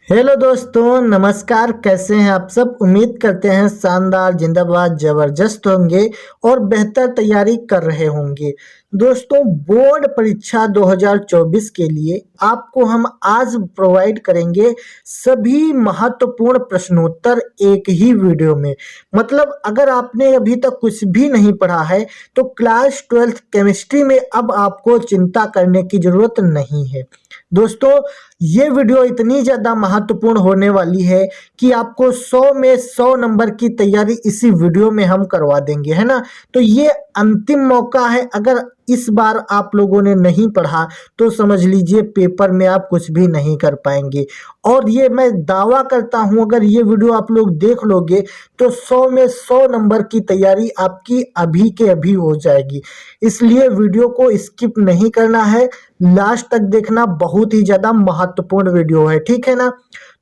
Hello दोस्तों, नमस्कार। कैसे हैं आप सब? उम्मीद करते हैं शानदार, जिंदाबाद, जबरदस्त होंगे और बेहतर तैयारी कर रहे होंगे। दोस्तों, बोर्ड परीक्षा 2024 के लिए आपको हम आज प्रोवाइड करेंगे सभी महत्वपूर्ण प्रश्नोत्तर एक ही वीडियो में। मतलब अगर आपने अभी तक कुछ भी नहीं पढ़ा है तो क्लास 12th केमिस्ट्री में अब आपको चिंता करने की जरूरत नहीं है। दोस्तों, ये वीडियो इतनी ज़्यादा महत्वपूर्ण होने वाली है कि आपको 100 में 100 नंबर की तैयारी इसी वीडियो में हम करवा देंगे, है ना। तो ये अंतिम मौका है। अगर इस बार आप लोगों ने नहीं पढ़ा तो समझ लीजिए पेपर में आप कुछ भी नहीं कर पाएंगे। और ये मैं दावा करता हूँ, अगर ये वीडियो आप लोग देख लोगे तो 100 में 100 नंबर की तैयारी आपकी अभी के अभी हो जाएगी। इसलिए वीडियो को स्किप नहीं करना है, लास्ट तक देखना। बहुत ही ज़्यादा महत्वपूर्ण वीडियो है, ठीक है ना।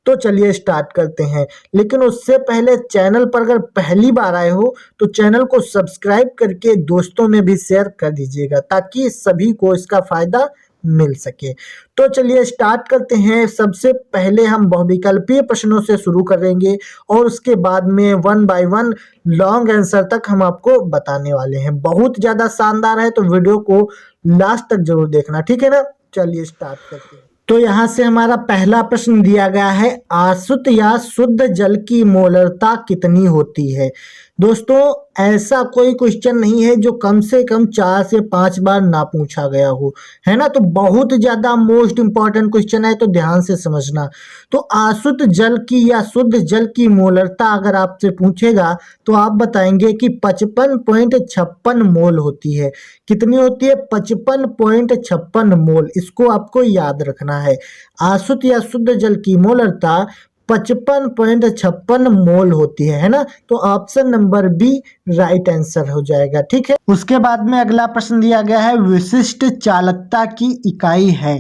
तो चलिए स्टार्ट करते हैं। लेकिन उससे पहले चैनल पर अगर पहली बार आए हो तो चैनल को सब्सक्राइब करके दोस्तों में भी शेयर कर दीजिएगा ताकि सभी को इसका फायदा मिल सके। तो चलिए स्टार्ट करते हैं। सबसे पहले हम बहुविकल्पीय प्रश्नों से शुरू करेंगे और उसके बाद में 1 बाय 1 लॉन्ग आंसर तक हम आपको बताने वाले हैं। बहुत ज़्यादा शानदार है, तो वीडियो को लास्ट तक जरूर देखना, ठीक है ना। चलिए स्टार्ट करते हैं। तो यहाँ से हमारा पहला प्रश्न दिया गया है, आसुत या शुद्ध जल की मोलरता कितनी होती है। दोस्तों, ऐसा कोई क्वेश्चन नहीं है जो कम से कम 4 से 5 बार ना पूछा गया हो, है ना। तो बहुत ज्यादा मोस्ट इंपॉर्टेंट क्वेश्चन है, तो ध्यान से समझना। तो आसुत जल की या शुद्ध जल की मोलरता अगर आपसे पूछेगा तो आप बताएंगे कि 55.56 मोल होती है। कितनी होती है? 55.56 मोल। इसको आपको याद रखना है। आसुत या शुद्ध जल की मोलरता 55.56 मोल होती है ना। तो option number B right answer हो जाएगा, ठीक है। उसके बाद में अगला प्रश्न दिया गया है, विशिष्ट चालकता की इकाई है।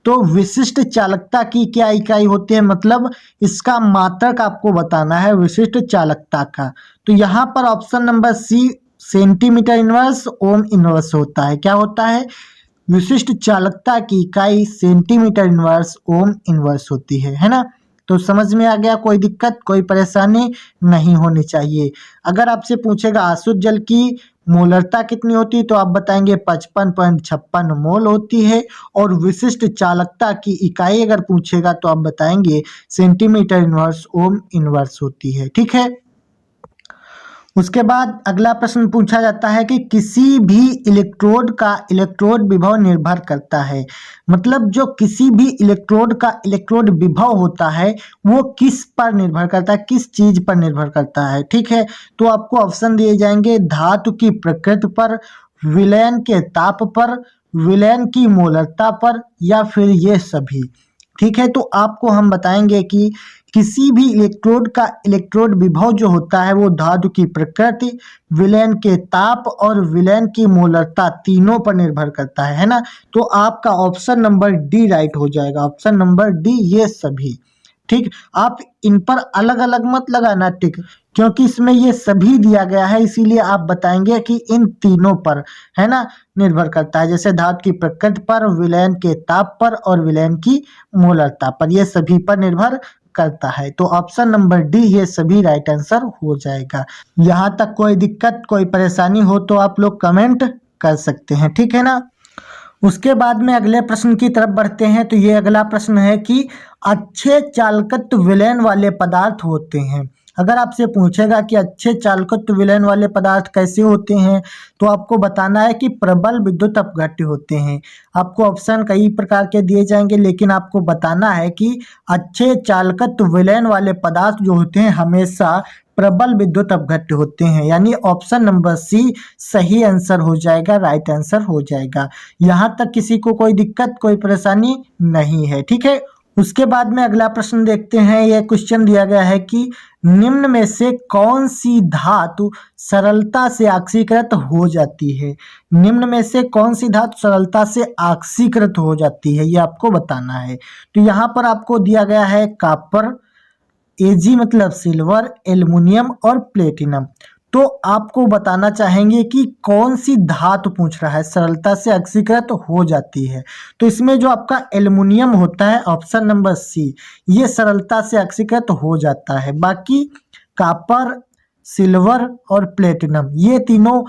तो विशिष्ट चालकता की क्या इकाई होती है, मतलब इसका मात्रक आपको बताना है विशिष्ट चालकता का। तो यहाँ पर option number C centimetre inverse ohm inverse होता है। क्या होता है? विशिष्ट चालकता की इकाई सेंटीमीटर इनवर्स ओम इनवर्स होती है ना। तो समझ में आ गया? कोई दिक्कत, कोई परेशानी नहीं होनी चाहिए। अगर आपसे पूछेगा आसुत जल की मोलरता कितनी होती है तो आप बताएंगे 55.56 मोल होती है। और विशिष्ट चालकता की इकाई अगर पूछेगा तो आप बताएंगे सेंटीमीटर इनवर्स ओम इनवर्स होती है, ठीक है। उसके बाद अगला प्रश्न पूछा जाता है कि किसी भी इलेक्ट्रोड का इलेक्ट्रोड विभव निर्भर करता है। मतलब जो किसी भी इलेक्ट्रोड का इलेक्ट्रोड विभव होता है वो किस पर निर्भर करता है, किस चीज पर निर्भर करता है, ठीक है। तो आपको ऑप्शन दिए जाएंगे, धातु की प्रकृति पर, विलयन के ताप पर, विलयन की मोलरता पर, या फिर ये सभी, ठीक है। तो आपको हम बताएंगे कि किसी भी इलेक्ट्रोड का इलेक्ट्रोड विभव जो होता है वो धातु की प्रकृति, विलयन के ताप और विलयन की मोलरता तीनों पर निर्भर करता है ना। तो आपका ऑप्शन नंबर डी राइट हो जाएगा। ऑप्शन नंबर डी ये सभी, ठीक। आप इन पर अलग अलग मत लगाना, ठीक, क्योंकि इसमें ये सभी दिया गया है, इसीलिए आप बताएंगे कि इन तीनों पर, है ना, निर्भर करता है। जैसे धातु की प्रकृति पर, विलयन के ताप पर और विलयन की मोलरता पर, ये सभी पर निर्भर करता है। तो ऑप्शन नंबर डी ये सभी राइट आंसर हो जाएगा। यहाँ तक कोई दिक्कत, कोई परेशानी हो तो आप लोग कमेंट कर सकते हैं, ठीक है ना। उसके बाद में अगले प्रश्न की तरफ बढ़ते हैं। तो ये अगला प्रश्न है कि अच्छे चालकत्व विलयन वाले पदार्थ होते हैं। अगर आपसे पूछेगा कि अच्छे चालकत्व विलयन वाले पदार्थ कैसे होते हैं तो आपको बताना है कि प्रबल विद्युत अपघट्य होते हैं। आपको ऑप्शन कई प्रकार के दिए जाएंगे, लेकिन आपको बताना है कि अच्छे चालकत्व विलयन वाले पदार्थ जो होते हैं हमेशा प्रबल विद्युत अपघट्य होते हैं। यानी ऑप्शन नंबर सी सही आंसर हो जाएगा, राइट आंसर हो जाएगा। यहाँ तक किसी को कोई दिक्कत, कोई परेशानी नहीं है, ठीक है। उसके बाद में अगला प्रश्न देखते हैं। यह क्वेश्चन दिया गया है कि निम्न में से कौन सी धातु सरलता से ऑक्सीकृत हो जाती है। निम्न में से कौन सी धातु सरलता से ऑक्सीकृत हो जाती है, ये आपको बताना है। तो यहाँ पर आपको दिया गया है कॉपर, एजी मतलब सिल्वर, एल्युमिनियम और प्लेटिनम। तो आपको बताना चाहेंगे कि कौन सी धातु पूछ रहा है, सरलता से ऑक्सीकृत हो जाती है। तो इसमें जो आपका एल्युमिनियम होता है, ऑप्शन नंबर सी, ये सरलता से ऑक्सीकृत हो जाता है। बाकी कॉपर, सिल्वर और प्लेटिनम ये तीनों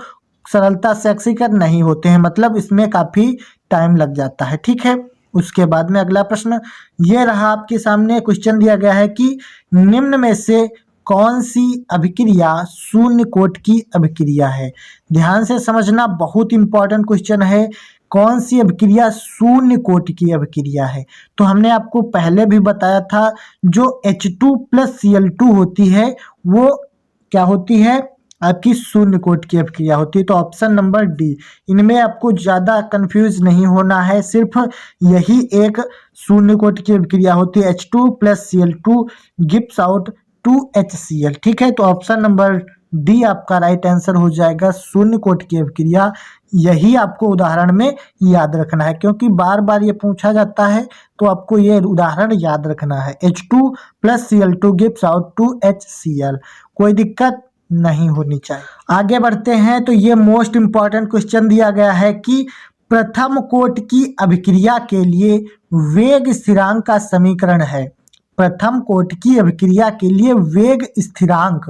सरलता से ऑक्सीकृत नहीं होते हैं, मतलब इसमें काफी टाइम लग जाता है। ठीक है, उसके बाद में अगला प्रश्न ये रहा, आपके सामने क्वेश्चन दिया गया है कि निम्न में से कौन सी अभिक्रिया शून्य कोट की अभिक्रिया है। ध्यान से समझना, बहुत इंपॉर्टेंट क्वेश्चन है। कौन सी अभिक्रिया शून्य कोट की अभिक्रिया है? तो हमने आपको पहले भी बताया था, जो H2 + Cl2 होती है वो क्या होती है, आपकी शून्य कोट की अभिक्रिया होती है। तो ऑप्शन नंबर डी, इनमें आपको ज़्यादा कंफ्यूज नहीं होना है, सिर्फ यही एक शून्य कोट की अभिक्रिया होती है। H2 + Cl2 gives out 2HCl। ठीक है, तो ऑप्शन नंबर डी आपका राइट आंसर हो जाएगा, शून्य कोट की अभिक्रिया। यही आपको उदाहरण में याद रखना है, क्योंकि बार बार ये पूछा जाता है, तो आपको ये उदाहरण याद रखना है। H2 + Cl2 gives out 2HCl। कोई दिक्कत नहीं होनी चाहिए। आगे बढ़ते हैं, तो ये मोस्ट इंपॉर्टेंट क्वेश्चन दिया गया है कि प्रथम कोट की अभिक्रिया के लिए वेग स्थिरांक का समीकरण है। प्रथम कोट की अभिक्रिया के लिए वेग स्थिरांक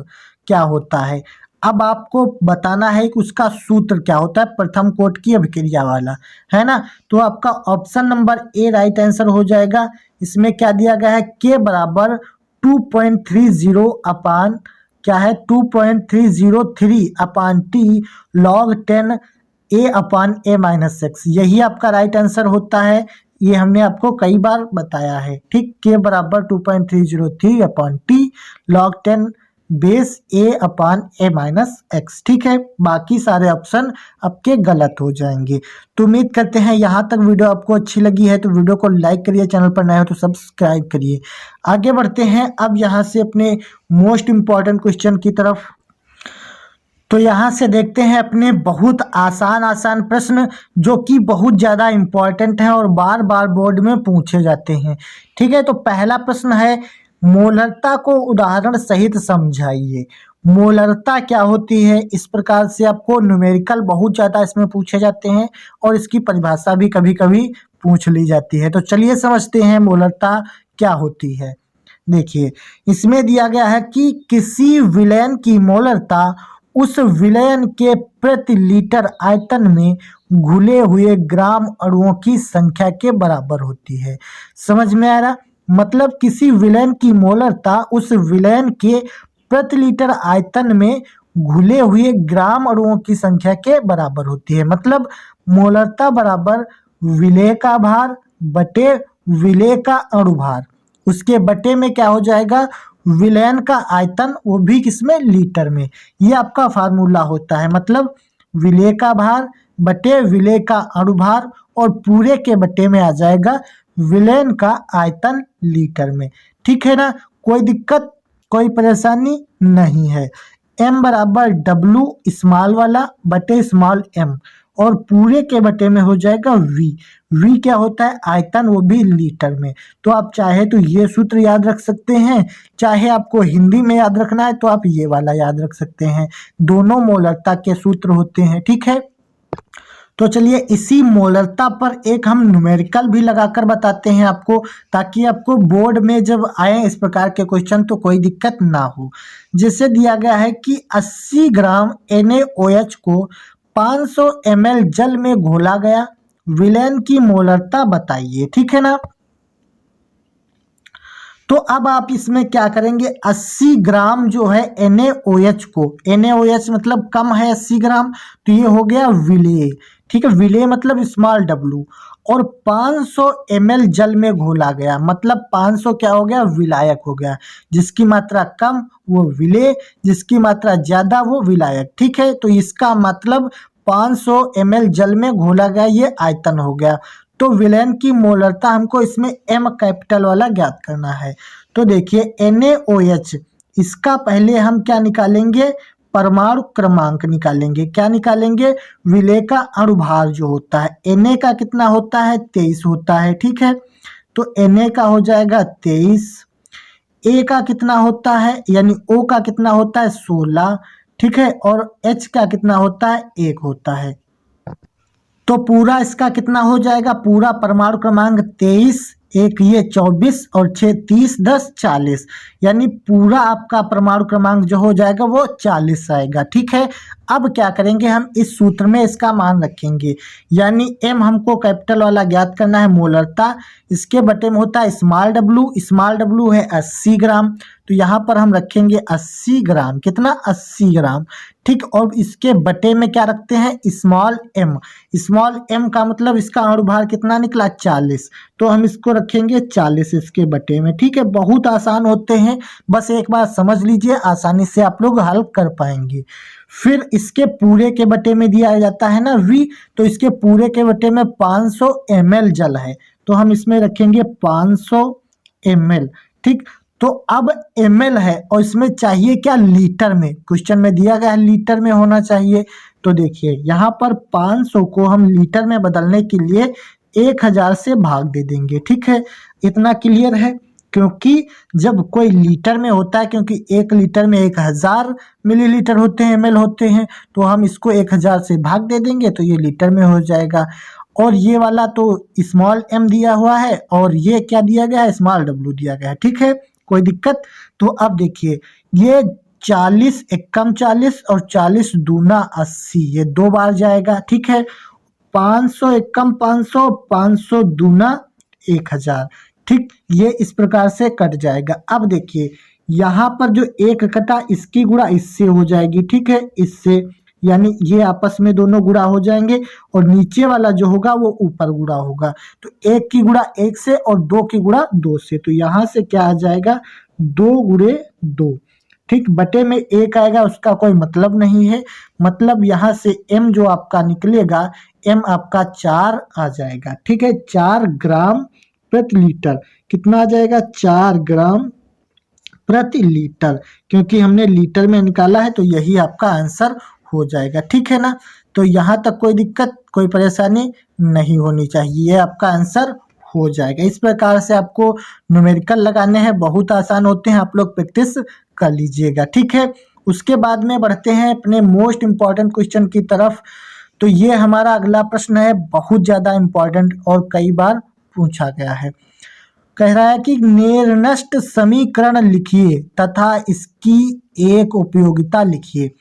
क्या होता है? अब आपको बताना है कि उसका सूत्र क्या होता है, प्रथम कोट की अभिक्रिया वाला, है ना। तो आपका option number A right answer हो जाएगा। इसमें क्या दिया गया है, के बराबर 2.30 अपान क्या है, 2.303 अपान टी log 10 a/a-x, यही आपका राइट आंसर होता है। ये हमने आपको कई बार बताया है। ठीक, के बराबर 2.303 अपान टी log 10 बेस a/a-x। ठीक है, बाकी सारे ऑप्शन आपके गलत हो जाएंगे। तो उम्मीद करते हैं यहाँ तक वीडियो आपको अच्छी लगी है, तो वीडियो को लाइक करिए, चैनल पर नए हो तो सब्सक्राइब करिए। आगे बढ़ते हैं अब यहाँ से अपने मोस्ट इम्पॉर्टेंट क्वेश्चन की तरफ। तो यहाँ से देखते हैं अपने बहुत आसान प्रश्न, जो कि बहुत ज़्यादा इम्पॉर्टेंट हैं और बार बार बोर्ड में पूछे जाते हैं। ठीक है, तो पहला प्रश्न है, मोलरता को उदाहरण सहित समझाइए। मोलरता क्या होती है? इस प्रकार से आपको न्यूमेरिकल बहुत ज़्यादा इसमें पूछे जाते हैं और इसकी परिभाषा भी कभी कभी पूछ ली जाती है। तो चलिए समझते हैं मोलरता क्या होती है। देखिए, इसमें दिया गया है कि किसी विलयन की मोलरता उस विलयन के प्रति लीटर आयतन में घुले हुए ग्राम अणुओं की संख्या के बराबर होती है। समझ में आ रहा? मतलब किसी विलयन की मोलरता उस विलयन के प्रति लीटर आयतन में घुले हुए ग्राम अणुओं की संख्या के बराबर होती है। मतलब मोलरता बराबर विलेय का भार बटे विलेय का अणुभार, उसके बटे में क्या हो जाएगा, विलयन का आयतन, वो भी किसमें, लीटर में। ये आपका फार्मूला होता है। मतलब विलेय का भार बटे विलेय का अणुभार और पूरे के बटे में आ जाएगा विलयन का आयतन लीटर में। ठीक है ना, कोई दिक्कत कोई परेशानी नहीं है। m बराबर W स्मॉल वाला बटे स्मॉल m और पूरे के बटे में हो जाएगा v क्या होता है, आयतन, वो भी लीटर में। तो आप चाहे तो ये सूत्र याद रख सकते हैं, चाहे आपको हिंदी में याद रखना है तो आप ये वाला याद रख सकते हैं। दोनों मोलरता के सूत्र होते हैं। ठीक है, तो चलिए इसी मोलरता पर एक हम न्यूमेरिकल भी लगाकर बताते हैं आपको, ताकि आपको बोर्ड में जब आए इस प्रकार के क्वेश्चन तो कोई दिक्कत ना हो। जैसे दिया गया है कि 80 ग्राम NaOH को 500 ml जल में घोला गया, विलयन की मोलरता बताइए। ठीक है ना, तो अब आप इसमें क्या करेंगे, 80 ग्राम जो है NaOH को, NaOH मतलब कम है 80 ग्राम, तो ये हो गया विलेय। ठीक है, विलेय मतलब स्मॉल w, और 500 ml जल में घोला गया, मतलब 500 क्या हो गया, विलायक हो गया। जिसकी मात्रा कम वो विलेय, जिसकी मात्रा ज्यादा वो विलायक। ठीक है, तो इसका मतलब 500 ml जल में घोला गया, ये आयतन हो गया। तो विलयन की मोलरता हमको इसमें m कैपिटल वाला ज्ञात करना है। तो देखिए NaOH, इसका पहले हम क्या निकालेंगे, परमाणु क्रमांक निकालेंगे। क्या निकालेंगे, विलेय का अणुभार जो होता है, Na का कितना होता है, 23 होता है। ठीक है, तो Na का हो जाएगा 23, A का कितना होता है, यानी O का कितना होता है, 16, ठीक है, और H का कितना होता है, 1 होता है। तो पूरा इसका कितना हो जाएगा, पूरा परमाणु क्रमांक 23, एक ये 24 और 6 30 10 40, यानी पूरा आपका परमाणु क्रमांक जो हो जाएगा वो 40 आएगा। ठीक है, अब क्या करेंगे, हम इस सूत्र में इसका मान रखेंगे, यानी m हमको कैपिटल वाला ज्ञात करना है, मोलरता, इसके बटे में होता है स्मॉल w है 80 ग्राम, तो यहाँ पर हम रखेंगे 80 ग्राम, कितना 80 ग्राम। ठीक, और इसके बटे में क्या रखते हैं, स्मॉल m का मतलब इसका अणुभार कितना निकला 40, तो हम इसको रखेंगे 40 इसके बटे में। ठीक है, बहुत आसान होते हैं, बस एक बार समझ लीजिए, आसानी से आप लोग हल कर पाएंगे। फिर इसके पूरे के बटे में दिया जाता है ना v, तो इसके पूरे के बटे में 500 ml जल है, तो हम इसमें रखेंगे 500 ml। ठीक, तो अब ml है और इसमें चाहिए क्या, लीटर में, क्वेश्चन में दिया गया है लीटर में होना चाहिए। तो देखिए यहाँ पर 500 को हम लीटर में बदलने के लिए 1000 से भाग दे देंगे। ठीक है, इतना क्लियर है, क्योंकि जब कोई लीटर में होता है, क्योंकि 1 लीटर में 1000 मिलीलीटर होते हैं, ml होते हैं, तो हम इसको 1000 से भाग दे देंगे तो ये लीटर में हो जाएगा। और ये वाला तो स्मॉल m दिया हुआ है और ये क्या दिया गया है, स्मॉल w दिया गया है। ठीक है, कोई दिक्कत। तो अब देखिए ये 40 एकम 40 और 40 दूना 80, ये 2 बार जाएगा। ठीक है, 500 एकम 500, 500 दूना 1000। ठीक, ये इस प्रकार से कट जाएगा। अब देखिए यहाँ पर जो 1 कटा, इसकी गुणा इससे हो जाएगी। ठीक है, इससे, यानी ये आपस में दोनों गुणा हो जाएंगे और नीचे वाला जो होगा वो ऊपर गुणा होगा, तो 1 की गुणा 1 से और 2 की गुणा 2 से, तो यहाँ से क्या आ जाएगा 2 गुणे 2। ठीक, बटे में 1 आएगा, उसका कोई मतलब नहीं है, मतलब यहाँ से m जो आपका निकलेगा, m आपका 4 आ जाएगा। ठीक है, 4 ग्राम प्रति लीटर, कितना आ जाएगा, 4 ग्राम प्रति लीटर, क्योंकि हमने लीटर में निकाला है तो यही आपका आंसर हो जाएगा। ठीक है ना, तो यहाँ तक कोई दिक्कत, कोई परेशानी नहीं होनी चाहिए, ये आपका आंसर हो जाएगा। इस प्रकार से आपको न्यूमेरिकल लगाने हैं, बहुत आसान होते हैं, आप लोग प्रैक्टिस कर लीजिएगा। ठीक है, उसके बाद में बढ़ते हैं अपने मोस्ट इम्पॉर्टेंट क्वेश्चन की तरफ। तो ये हमारा अगला प्रश्न है, बहुत ज़्यादा इम्पॉर्टेंट और कई बार पूछा गया है। कह रहा है कि नेरनस्ट समीकरण लिखिए तथा इसकी एक उपयोगिता लिखिए।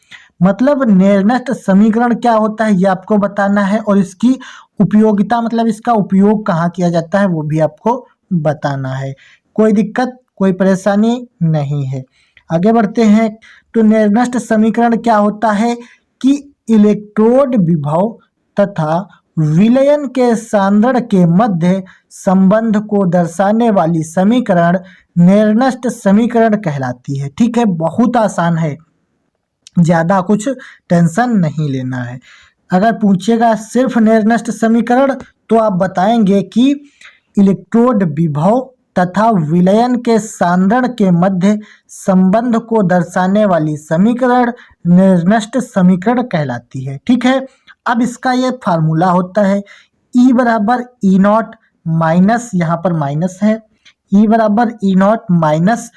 मतलब नेरनस्ट समीकरण क्या होता है ये आपको बताना है, और इसकी उपयोगिता मतलब इसका उपयोग कहाँ किया जाता है वो भी आपको बताना है। कोई दिक्कत, कोई परेशानी नहीं है। आगे बढ़ते हैं। तो नेरनस्ट समीकरण क्या होता है कि इलेक्ट्रोड विभव तथा विलयन के सांद्रण के मध्य संबंध को दर्शाने वाली समीकरण नेरनस्ट समीकरण कहलाती है। ठीक है, बहुत आसान है, ज़्यादा कुछ टेंशन नहीं लेना है। अगर पूछेगा सिर्फ नेरनस्ट समीकरण तो आप बताएंगे कि इलेक्ट्रोड विभव तथा विलयन के सांद्रण के मध्य संबंध को दर्शाने वाली समीकरण नेरनस्ट समीकरण कहलाती है। ठीक है, अब इसका ये फार्मूला होता है E बराबर ई नॉट माइनस, यहाँ पर माइनस है, E बराबर E naught minus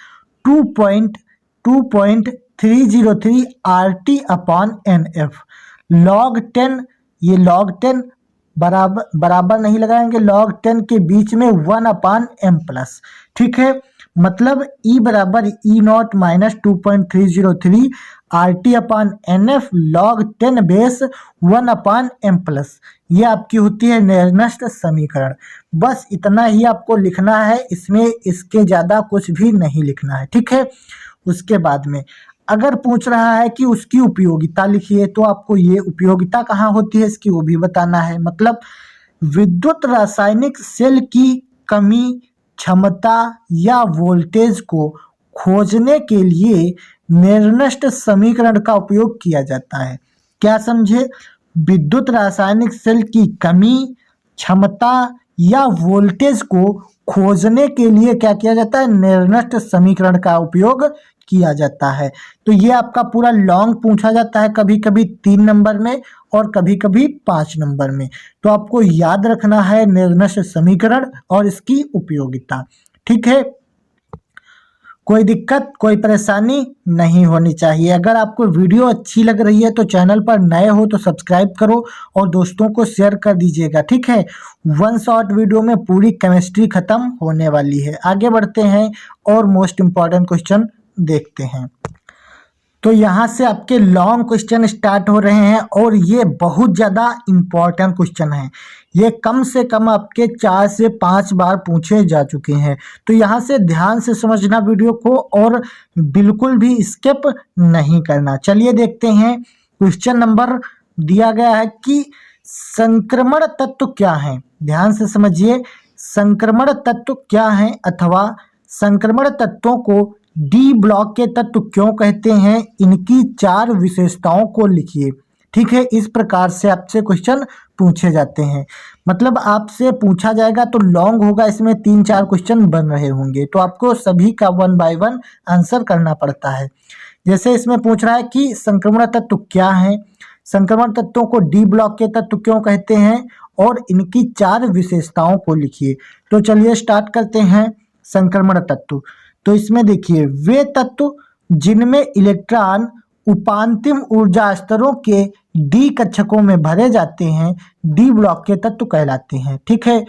2.303 RT upon NF log 10, ये log 10 बराबर नहीं लगाएंगे, log 10 के बीच में 1 अपान m प्लस। ठीक है, मतलब E बराबर E naught minus 2.303 RT upon NF log 10 base 1 upon m plus, ये आपकी होती है नेरनस्ट समीकरण। बस इतना ही आपको लिखना है, इसमें इसके ज़्यादा कुछ भी नहीं लिखना है। ठीक है, उसके बाद में अगर पूछ रहा है कि उसकी उपयोगिता लिखिए, तो आपको ये उपयोगिता कहाँ होती है इसकी वो भी बताना है। मतलब विद्युत रासायनिक सेल की कमी, क्षमता या वोल्टेज को खोजने के लिए नेरनस्ट समीकरण का उपयोग किया जाता है। क्या समझे, विद्युत रासायनिक सेल की कमी, क्षमता या वोल्टेज को खोजने के लिए क्या किया जाता है, नेरनस्ट समीकरण का उपयोग किया जाता है। तो ये आपका पूरा लॉन्ग पूछा जाता है, कभी कभी 3 नंबर में और कभी कभी 5 नंबर में। तो आपको याद रखना है नेरनस्ट समीकरण और इसकी उपयोगिता। ठीक है, कोई दिक्कत कोई परेशानी नहीं होनी चाहिए। अगर आपको वीडियो अच्छी लग रही है तो चैनल पर नए हो तो सब्सक्राइब करो और दोस्तों को शेयर कर दीजिएगा, ठीक है। वन शॉट वीडियो में पूरी केमिस्ट्री खत्म होने वाली है। आगे बढ़ते हैं और मोस्ट इम्पॉर्टेंट क्वेश्चन देखते हैं। तो यहाँ से आपके लॉन्ग क्वेश्चन स्टार्ट हो रहे हैं और ये बहुत ज़्यादा इम्पॉर्टेंट क्वेश्चन है। ये कम से कम आपके 4 से 5 बार पूछे जा चुके हैं। तो यहाँ से ध्यान से समझना वीडियो को और बिल्कुल भी स्किप नहीं करना। चलिए देखते हैं। क्वेश्चन नंबर दिया गया है कि संक्रमण तत्व क्या है। ध्यान से समझिए, संक्रमण तत्व क्या है अथवा संक्रमण तत्वों को डी ब्लॉक के तत्व क्यों कहते हैं, इनकी 4 विशेषताओं को लिखिए। ठीक है, इस प्रकार से आपसे क्वेश्चन पूछे जाते हैं। मतलब आपसे पूछा जाएगा तो लॉन्ग होगा, इसमें 3-4 क्वेश्चन बन रहे होंगे, तो आपको सभी का 1 बाय 1 आंसर करना पड़ता है। जैसे इसमें पूछ रहा है कि संक्रमण तत्व क्या है, संक्रमण तत्वों को डी ब्लॉक के तत्व क्यों कहते हैं और इनकी 4 विशेषताओं को लिखिए। तो चलिए स्टार्ट करते हैं। संक्रमण तत्व, तो इसमें देखिए, वे तत्व जिनमें इलेक्ट्रॉन उपांतिम ऊर्जा स्तरों के डी कक्षकों में भरे जाते हैं डी ब्लॉक के तत्व कहलाते हैं। ठीक है,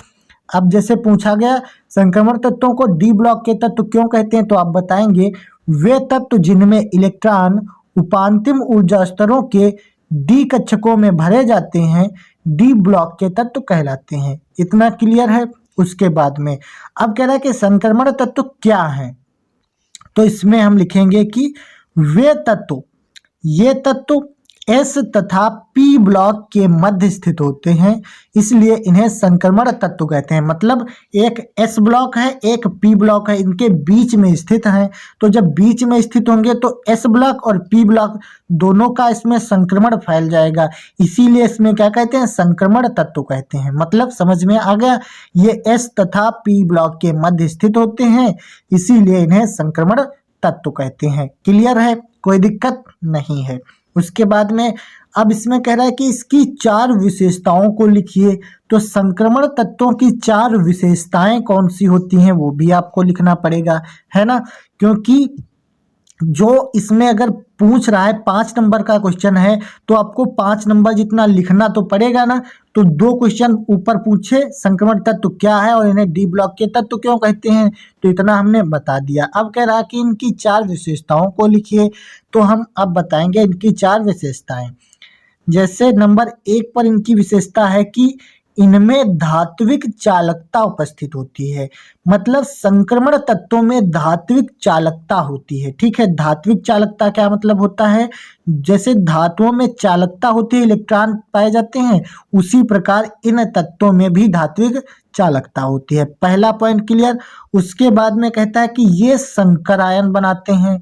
अब जैसे पूछा गया संक्रमण तत्वों को डी ब्लॉक के तत्व क्यों कहते हैं, तो आप बताएंगे वे तत्व जिनमें इलेक्ट्रॉन उपांतिम ऊर्जा स्तरों के डी कक्षकों में भरे जाते हैं डी ब्लॉक के तत्व कहलाते हैं। इतना क्लियर है। उसके बाद में अब कह रहा है कि संक्रमण तत्व क्या है, तो इसमें हम लिखेंगे कि वे तत्व, ये तत्व एस तथा पी ब्लॉक के मध्य स्थित होते हैं, इसलिए इन्हें संक्रमण तत्व कहते हैं। मतलब एक एस ब्लॉक है, एक पी ब्लॉक है, इनके बीच में स्थित हैं। तो जब बीच में स्थित होंगे तो एस ब्लॉक और पी ब्लॉक दोनों का इसमें संक्रमण फैल जाएगा, इसीलिए इसमें क्या कहते हैं, संक्रमण तत्व कहते हैं। मतलब समझ में आ गया, ये एस तथा पी ब्लॉक के मध्य स्थित होते हैं, इसीलिए इन्हें संक्रमण तत्व कहते हैं। क्लियर है, कोई दिक्कत नहीं है। उसके बाद में अब इसमें कह रहा है कि इसकी 4 विशेषताओं को लिखिए। तो संक्रमण तत्वों की 4 विशेषताएं कौन सी होती हैं वो भी आपको लिखना पड़ेगा, है ना। क्योंकि जो इसमें अगर पूछ रहा है 5 नंबर का क्वेश्चन है तो आपको 5 नंबर जितना लिखना तो पड़ेगा ना। तो 2 क्वेश्चन ऊपर पूछे संक्रमण तत्व क्या है और इन्हें डी ब्लॉक के तत्व क्यों कहते हैं, तो इतना हमने बता दिया। अब कह रहा है कि इनकी 4 विशेषताओं को लिखिए, तो हम अब बताएंगे इनकी 4 विशेषताएं। जैसे नंबर 1 पर इनकी विशेषता है कि इनमें धात्विक चालकता उपस्थित होती है। मतलब संक्रमण तत्वों में धात्विक चालकता होती है। ठीक है, धात्विक चालकता क्या मतलब होता है, जैसे धातुओं में चालकता होती है, इलेक्ट्रॉन पाए जाते हैं, उसी प्रकार इन तत्वों में भी धात्विक चालकता होती है। पहला पॉइंट क्लियर। उसके बाद में कहता है कि ये संकर आयन बनाते हैं।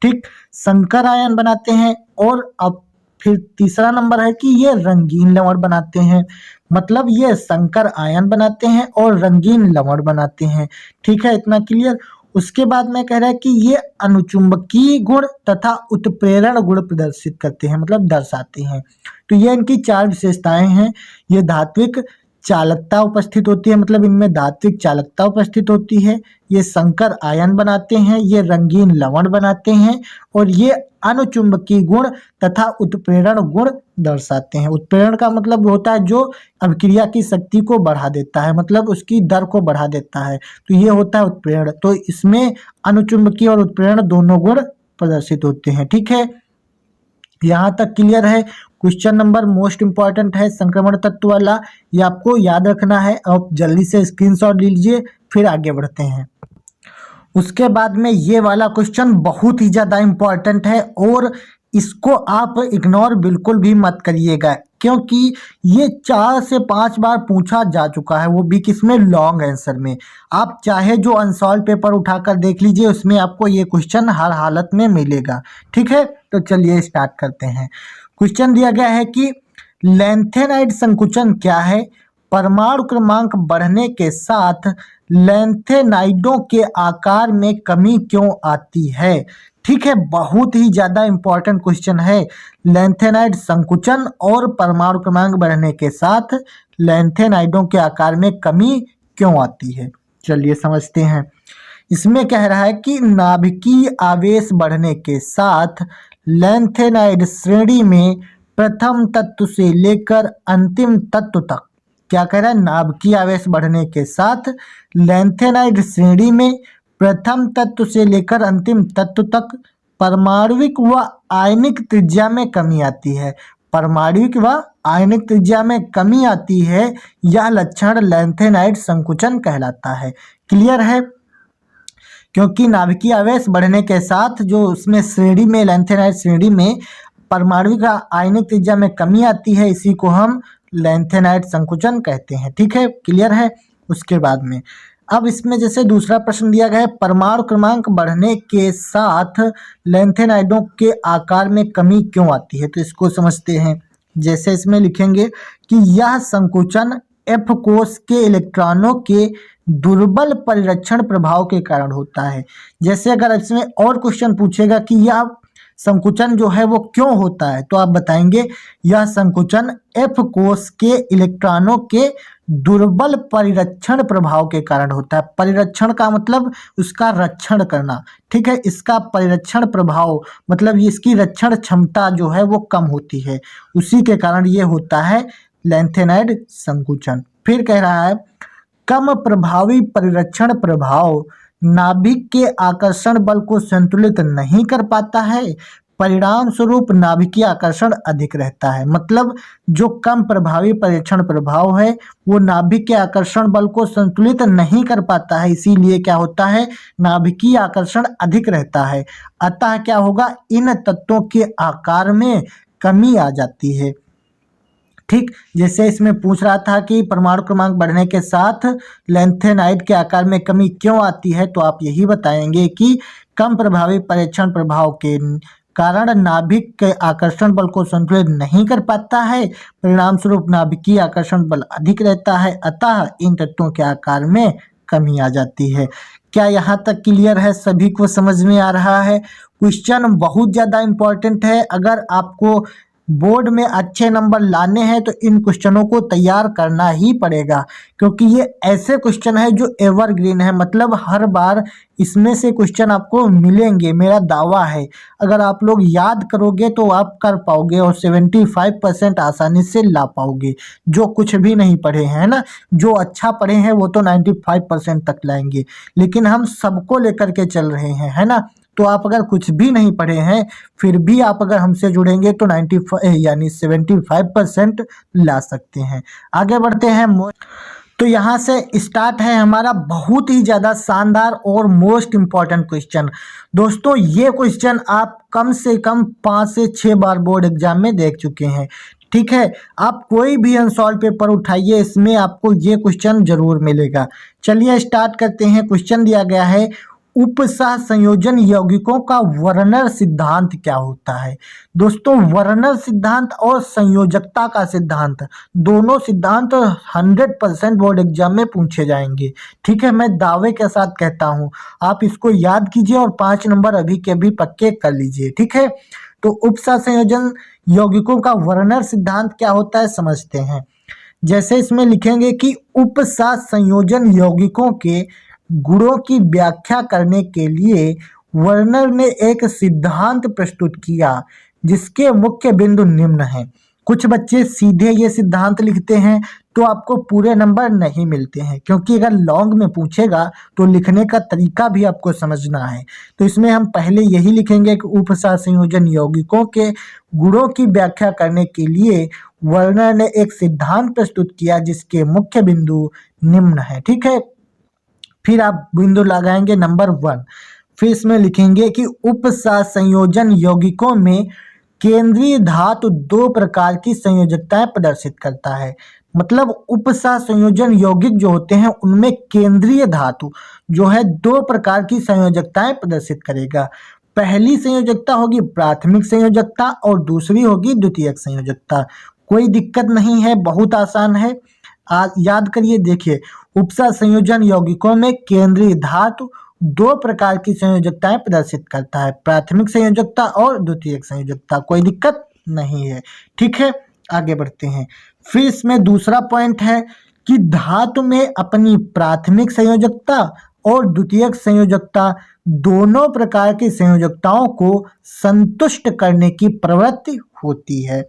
ठीक, संकर आयन बनाते हैं। और अब फिर तीसरा नंबर है कि ये रंगीन लवण बनाते हैं। मतलब ये संकर आयन बनाते हैं और रंगीन लवण बनाते हैं। ठीक है, इतना क्लियर। उसके बाद में कह रहा है कि ये अनुचुंबकीय गुण तथा उत्प्रेरण गुण प्रदर्शित करते हैं, मतलब दर्शाते हैं। तो ये इनकी 4 विशेषताएं हैं। ये धात्विक चालकता उपस्थित होती है, मतलब इनमें धात्विक चालकता उपस्थित होती है, ये संकर आयन बनाते हैं, ये रंगीन लवण बनाते हैं और ये अनुचुंबकीय गुण तथा उत्प्रेरण गुण दर्शाते हैं। उत्प्रेरण का मतलब होता है जो अभिक्रिया की शक्ति को बढ़ा देता है, मतलब उसकी दर को बढ़ा देता है, तो ये होता है उत्प्रेरण। तो इसमें अनुचुंबकीय और उत्प्रेरण दोनों गुण प्रदर्शित होते हैं। ठीक है, यहाँ तक क्लियर है। क्वेश्चन नंबर मोस्ट इंपॉर्टेंट है संक्रमण तत्व वाला, ये आपको याद रखना है। आप जल्दी से स्क्रीनशॉट लीजिए, फिर आगे बढ़ते हैं। उसके बाद में ये वाला क्वेश्चन बहुत ही ज़्यादा इम्पॉर्टेंट है और इसको आप इग्नोर बिल्कुल भी मत करिएगा, क्योंकि ये 4 से 5 बार पूछा जा चुका है, वो भी किसमें, लॉन्ग आंसर में। आप चाहे जो अनसॉल्व पेपर उठाकर देख लीजिए, उसमें आपको ये क्वेश्चन हर हालत में मिलेगा। ठीक है, तो चलिए स्टार्ट करते हैं। क्वेश्चन दिया गया है कि लैंथेनाइड संकुचन क्या है, परमाणु क्रमांक बढ़ने के साथ लैंथेनाइडों के आकार में कमी क्यों आती है। ठीक है, बहुत ही ज़्यादा इंपॉर्टेंट क्वेश्चन है। लैंथेनाइड संकुचन और परमाणु क्रमांक बढ़ने के साथ लैंथेनाइडों के आकार में कमी क्यों आती है, चलिए समझते हैं। इसमें कह रहा है कि नाभिकीय आवेश बढ़ने के साथ लैंथेनाइड श्रेणी में प्रथम तत्व से लेकर अंतिम तत्व तक, क्या कह रहा है, नाभिकीय आवेश बढ़ने के साथ लैंथेनाइड श्रेणी में प्रथम तत्व से लेकर अंतिम तत्व तक परमाणुविक व आयनिक त्रिज्या में कमी आती है। परमाणुविक व आयनिक त्रिज्या में कमी आती है, यह लक्षण लैंथेनाइड संकुचन कहलाता है। क्लियर है? क्योंकि नाभिकीय आवेश बढ़ने के साथ जो उसमें श्रेणी में लैंथेनाइड श्रेणी में परमाणुविक आयनिक त्रिज्या में कमी आती है, इसी को हम लैंथेनाइड संकुचन कहते हैं। ठीक है, क्लियर है? उसके बाद में अब इसमें जैसे दूसरा प्रश्न दिया गया है, परमाणु क्रमांक बढ़ने के साथ लैंथेनाइडों के आकार में कमी क्यों आती है, तो इसको समझते हैं। जैसे इसमें लिखेंगे कि यह संकुचन एफ कोष के इलेक्ट्रॉनों के दुर्बल परिरक्षण प्रभाव के कारण होता है। जैसे अगर इसमें और क्वेश्चन पूछेगा कि यह संकुचन जो है वो क्यों होता है, तो आप बताएंगे यह संकुचन एफ कोष के इलेक्ट्रॉनों के दुर्बल परिरक्षण प्रभाव के कारण होता है। परिरक्षण का मतलब उसका रक्षण करना, ठीक है। इसका परिरक्षण प्रभाव मतलब इसकी रक्षण क्षमता जो है वो कम होती है, उसी के कारण ये होता है लैंथेनाइड संकुचन। फिर कह रहा है कम प्रभावी परिरक्षण प्रभाव नाभिक के आकर्षण बल को संतुलित नहीं कर पाता है, परिणाम स्वरूप नाभिकीय आकर्षण अधिक रहता है। मतलब जो कम प्रभावी परिरक्षण प्रभाव है वो नाभिक के आकर्षण बल को संतुलित नहीं कर पाता है, इसीलिए क्या होता है, नाभिकीय आकर्षण अधिक रहता है। अतः क्या होगा, इन तत्वों के आकार में कमी आ जाती है। ठीक, जैसे इसमें पूछ रहा था कि परमाणु क्रमांक बढ़ने के साथ लैंथेनाइड के आकार में कमी क्यों आती है, तो आप यही बताएंगे कि कम प्रभावी परिरक्षण प्रभाव के कारण नाभिक के आकर्षण बल को संतुलित नहीं कर पाता है, परिणाम स्वरूप नाभिकीय आकर्षण बल अधिक रहता है, अतः इन तत्वों के आकार में कमी आ जाती है। क्या यहाँ तक क्लियर है? सभी को समझ में आ रहा है? क्वेश्चन बहुत ज़्यादा इम्पोर्टेंट है। अगर आपको बोर्ड में अच्छे नंबर लाने हैं तो इन क्वेश्चनों को तैयार करना ही पड़ेगा, क्योंकि ये ऐसे क्वेश्चन है जो एवरग्रीन है, मतलब हर बार इसमें से क्वेश्चन आपको मिलेंगे, मेरा दावा है। अगर आप लोग याद करोगे तो आप कर पाओगे और 75% आसानी से ला पाओगे। जो कुछ भी नहीं पढ़े हैं ना, जो अच्छा पढ़े हैं वो तो 95% तक लाएंगे, लेकिन हम सबको लेकर के चल रहे हैं, है ना। तो आप अगर कुछ भी नहीं पढ़े हैं फिर भी आप अगर हमसे जुड़ेंगे तो 95 यानी 75% ला सकते हैं। आगे बढ़ते हैं। तो यहाँ से स्टार्ट है हमारा बहुत ही ज़्यादा शानदार और मोस्ट इम्पॉर्टेंट क्वेश्चन। दोस्तों ये क्वेश्चन आप कम से कम 5 से 6 बार बोर्ड एग्जाम में देख चुके हैं, ठीक है। आप कोई भी अनसॉल्व पेपर उठाइए, इसमें आपको ये क्वेश्चन जरूर मिलेगा। चलिए स्टार्ट करते हैं। क्वेश्चन दिया गया है, उपसह संयोजन यौगिकों का वर्नर सिद्धांत क्या होता है। दोस्तों वर्नर सिद्धांत और संयोजकता का सिद्धांत, दोनों सिद्धांत 100% बोर्ड एग्जाम में पूछे जाएंगे, ठीक है। मैं दावे के साथ कहता हूं, आप इसको याद कीजिए और 5 नंबर अभी के भी पक्के कर लीजिए, ठीक है। तो उपसह संयोजन यौगिकों का वर्नर सिद्धांत क्या होता है समझते हैं। जैसे इसमें लिखेंगे कि उपसह संयोजन यौगिकों के गुणों की व्याख्या करने के लिए वर्नर ने एक सिद्धांत प्रस्तुत किया जिसके मुख्य बिंदु निम्न हैं। कुछ बच्चे सीधे ये सिद्धांत लिखते हैं तो आपको पूरे नंबर नहीं मिलते हैं, क्योंकि अगर लॉन्ग में पूछेगा तो लिखने का तरीका भी आपको समझना है। तो इसमें हम पहले यही लिखेंगे कि उपसह संयोजन यौगिकों के गुणों की व्याख्या करने के लिए वर्नर ने एक सिद्धांत प्रस्तुत किया जिसके मुख्य बिंदु निम्न है, ठीक है। फिर आप बिंदु लगाएंगे नंबर 1। फिर इसमें लिखेंगे कि उपसह संयोजन यौगिकों में केंद्रीय धातु 2 प्रकार की संयोजकताएं प्रदर्शित करता है। मतलब उपसह संयोजन यौगिक जो होते हैं उनमें केंद्रीय धातु जो है 2 प्रकार की संयोजकताएं प्रदर्शित करेगा। पहली संयोजकता होगी प्राथमिक संयोजकता और दूसरी होगी द्वितीयक संयोजकता। कोई दिक्कत नहीं है, बहुत आसान है, याद करिए। देखिए, उपसह संयोजन यौगिकों में केंद्रीय धातु 2 प्रकार की संयोजकताएं प्रदर्शित करता है, प्राथमिक संयोजकता और द्वितीयक संयोजकता। कोई दिक्कत नहीं है, ठीक है। आगे बढ़ते हैं। फिर इसमें दूसरा पॉइंट है कि धातु में अपनी प्राथमिक संयोजकता और द्वितीयक संयोजकता दोनों प्रकार की संयोजकताओं को संतुष्ट करने की प्रवृत्ति होती है।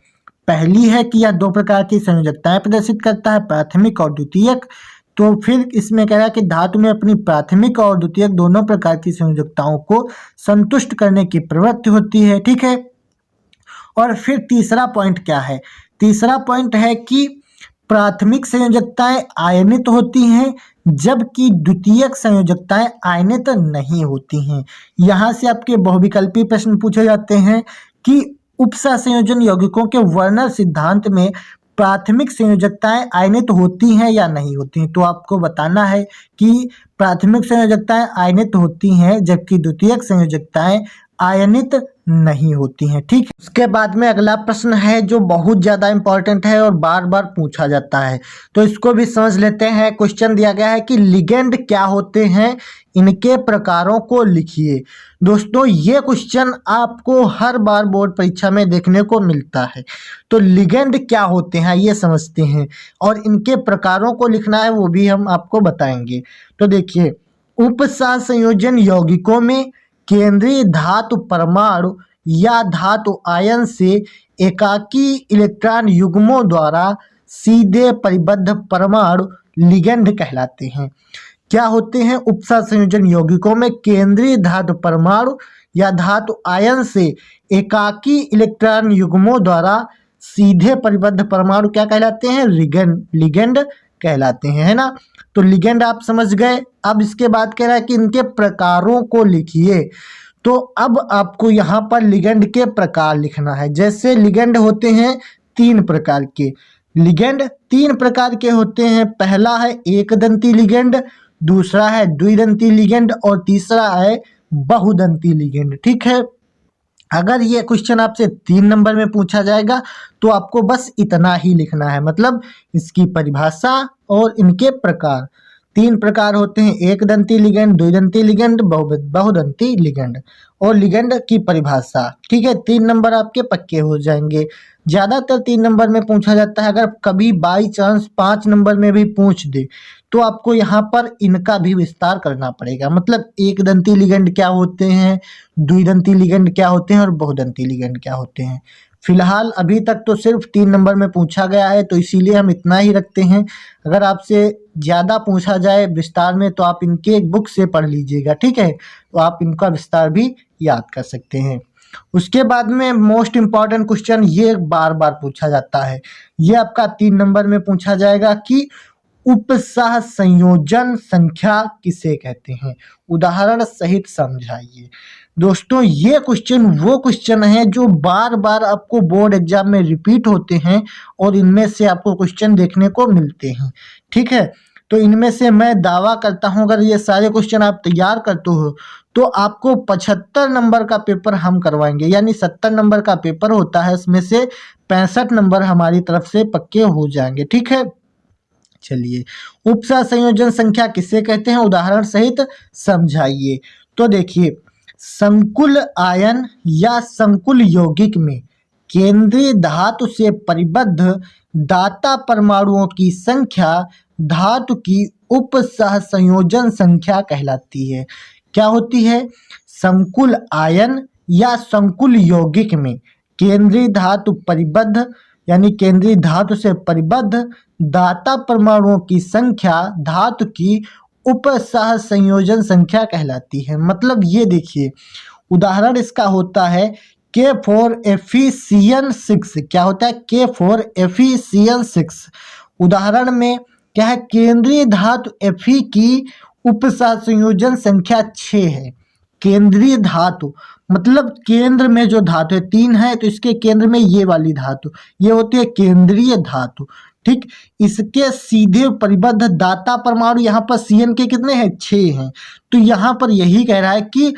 पहली है कि यह दो प्रकार की संयोजकताएं प्रदर्शित करता है, प्राथमिक और द्वितीयक। तो फिर इसमें कह रहा है कि धातु में अपनी प्राथमिक और द्वितीयक दोनों प्रकार की संयोजकताओं को संतुष्ट करने की प्रवृत्ति होती है, ठीक है। और फिर तीसरा पॉइंट क्या है? तीसरा पॉइंट है कि प्राथमिक संयोजकताएं आयनित होती हैं जबकि द्वितीयक संयोजकताएं आयनित नहीं होती हैं। यहाँ से आपके बहुविकल्पी प्रश्न पूछे जाते हैं कि उपसंयोजन यौगिकों के वर्णन सिद्धांत में प्राथमिक संयोजकताएं आयनित होती हैं या नहीं होती हैं। तो आपको बताना है कि प्राथमिक संयोजकताएं आयनित होती हैं जबकि द्वितीयक संयोजकताएं आयनित नहीं होती हैं, ठीक है। उसके बाद में अगला प्रश्न है जो बहुत ज़्यादा इंपॉर्टेंट है और बार बार पूछा जाता है, तो इसको भी समझ लेते हैं। क्वेश्चन दिया गया है कि लिगेंड क्या होते हैं, इनके प्रकारों को लिखिए। दोस्तों ये क्वेश्चन आपको हर बार बोर्ड परीक्षा में देखने को मिलता है। तो लिगेंड क्या होते हैं ये समझते हैं और इनके प्रकारों को लिखना है, वो भी हम आपको बताएंगे। तो देखिए, उपसंयोजन यौगिकों में केंद्रीय धातु परमाणु या धातु आयन से एकाकी इलेक्ट्रॉन युग्मों द्वारा सीधे परिबद्ध परमाणु लिगेंड कहलाते हैं। क्या होते हैं? उपसंयोजन यौगिकों में केंद्रीय धातु परमाणु या धातु आयन से एकाकी इलेक्ट्रॉन युग्मों द्वारा सीधे परिबद्ध परमाणु क्या कहलाते हैं? लिगेंड कहलाते हैं, है ना। तो लिगेंड आप समझ गए। अब इसके बाद कह रहा है कि इनके प्रकारों को लिखिए। तो अब आपको यहाँ पर लिगेंड के प्रकार लिखना है। जैसे लिगेंड होते हैं तीन प्रकार के, लिगेंड तीन प्रकार के होते हैं। पहला है एक दंती लिगेंड, दूसरा है द्विदंती लिगेंड और तीसरा है बहुदंती लिगेंड, ठीक है। अगर ये क्वेश्चन आपसे 3 नंबर में पूछा जाएगा तो आपको बस इतना ही लिखना है, मतलब इसकी परिभाषा और इनके प्रकार। 3 प्रकार होते हैं, एक दंती लिगेंड, द्विदंती लिगेंड, बहुदंती लिगेंड और लिगेंड की परिभाषा, ठीक है। 3 नंबर आपके पक्के हो जाएंगे। ज़्यादातर 3 नंबर में पूछा जाता है। अगर कभी बाई चांस 5 नंबर में भी पूछ दे तो आपको यहाँ पर इनका भी विस्तार करना पड़ेगा, मतलब एक दंती लिगेंड क्या होते हैं, द्विदंती लिगेंड क्या होते हैं और बहुदंती लिगेंड क्या होते हैं। फिलहाल अभी तक तो सिर्फ 3 नंबर में पूछा गया है तो इसीलिए हम इतना ही रखते हैं। अगर आपसे ज़्यादा पूछा जाए विस्तार में तो आप इनके बुक से पढ़ लीजिएगा, ठीक है। तो आप इनका विस्तार भी याद कर सकते हैं। उसके बाद में मोस्ट इम्पॉर्टेंट क्वेश्चन ये बार बार पूछा जाता है, ये आपका 3 नंबर में पूछा जाएगा कि उपसह संयोजन संख्या किसे कहते हैं, उदाहरण सहित समझाइए। दोस्तों ये क्वेश्चन वो क्वेश्चन है जो बार बार आपको बोर्ड एग्जाम में रिपीट होते हैं और इनमें से आपको क्वेश्चन देखने को मिलते हैं, ठीक है। तो इनमें से मैं दावा करता हूं अगर ये सारे क्वेश्चन आप तैयार करते हो तो आपको 75 नंबर का पेपर हम करवाएंगे, यानी 70 नंबर का पेपर होता है, उसमें से 65 नंबर हमारी तरफ से पक्के हो जाएंगे, ठीक है। चलिए, उपसह संयोजन संख्या किसे कहते हैं, उदाहरण सहित समझाइए। तो देखिए, संकुल आयन या संकुल यौगिक में केंद्रीय धातु से परिबद्ध दाता परमाणुओं की संख्या धातु की उपसह संयोजन संख्या कहलाती है। क्या होती है? संकुल आयन या संकुल यौगिक में केंद्रीय धातु परिबद्ध यानी केंद्रीय धातु से परिबद्ध दाता परमाणुओं की संख्या धातु की उपसह संयोजन संख्या कहलाती है। मतलब ये देखिए, उदाहरण इसका होता है K4FeCN6। क्या होता है? K4FeCN6। उदाहरण में क्या है? केंद्रीय धातु Fe की उपसह संयोजन संख्या 6 है। केंद्रीय धातु मतलब केंद्र में जो धातु है, 3 है तो इसके केंद्र में ये वाली धातु, ये होती है केंद्रीय धातु, ठीक। इसके सीधे परिबद्ध दाता परमाणु यहाँ पर Cn के कितने हैं? 6 हैं। तो यहाँ पर यही कह रहा है कि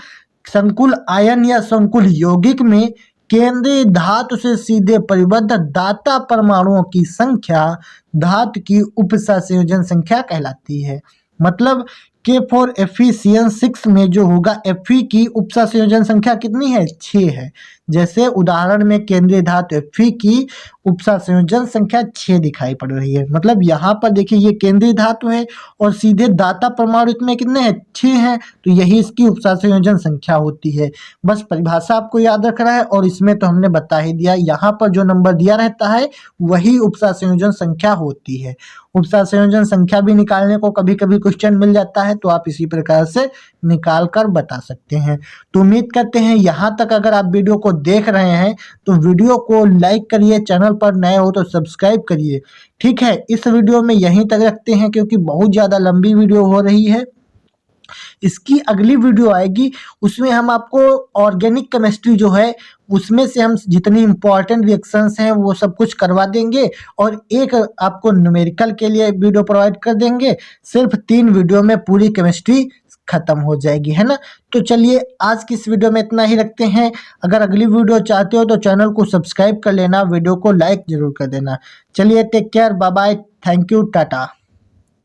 संकुल आयन या संकुल यौगिक में केंद्रीय धातु से सीधे परिबद्ध दाता परमाणुओं की संख्या धातु की उपसह संयोजन संख्या कहलाती है। मतलब K4FeCN6 में जो होगा Fe की उपसह संयोजन संख्या कितनी है? 6 है। जैसे उदाहरण में केंद्रीय धातु Fe की उपसा संयोजन संख्या 6 दिखाई पड़ रही है। मतलब यहाँ पर देखिए ये केंद्रीय धातु है और सीधे दाता परमाणु में कितने हैं, 6 हैं, तो यही इसकी उपसा संयोजन संख्या होती है। बस परिभाषा आपको याद रखना है और इसमें तो हमने बता ही दिया, यहाँ पर जो नंबर दिया रहता है वही उपसा संयोजन संख्या होती है। उपसा संयोजन संख्या भी निकालने को कभी कभी क्वेश्चन मिल जाता है, तो आप इसी प्रकार से निकाल कर बता सकते हैं। तो उम्मीद करते हैं यहाँ तक अगर आप वीडियो को देख रहे हैं तो वीडियो को लाइक करिए, चैनल पर नए हो तो सब्सक्राइब करिए। ठीक है, इस वीडियो में यहीं तक रखते हैं क्योंकि बहुत ज़्यादा लंबी वीडियो हो रही है। इसकी अगली वीडियो आएगी, उसमें हम आपको ऑर्गेनिक केमिस्ट्री जो है उसमें से हम जितनी इंपॉर्टेंट रिएक्शंस हैं वो सब कुछ करवा देंगे और एक आपको न्यूमेरिकल के लिए वीडियो प्रोवाइड कर देंगे। सिर्फ 3 वीडियो में पूरी केमिस्ट्री खत्म हो जाएगी, है ना। तो चलिए आज की इस वीडियो में इतना ही रखते हैं। अगर अगली वीडियो चाहते हो तो चैनल को सब्सक्राइब कर लेना, वीडियो को लाइक जरूर कर देना। चलिए take care, bye bye, thank you, Tata.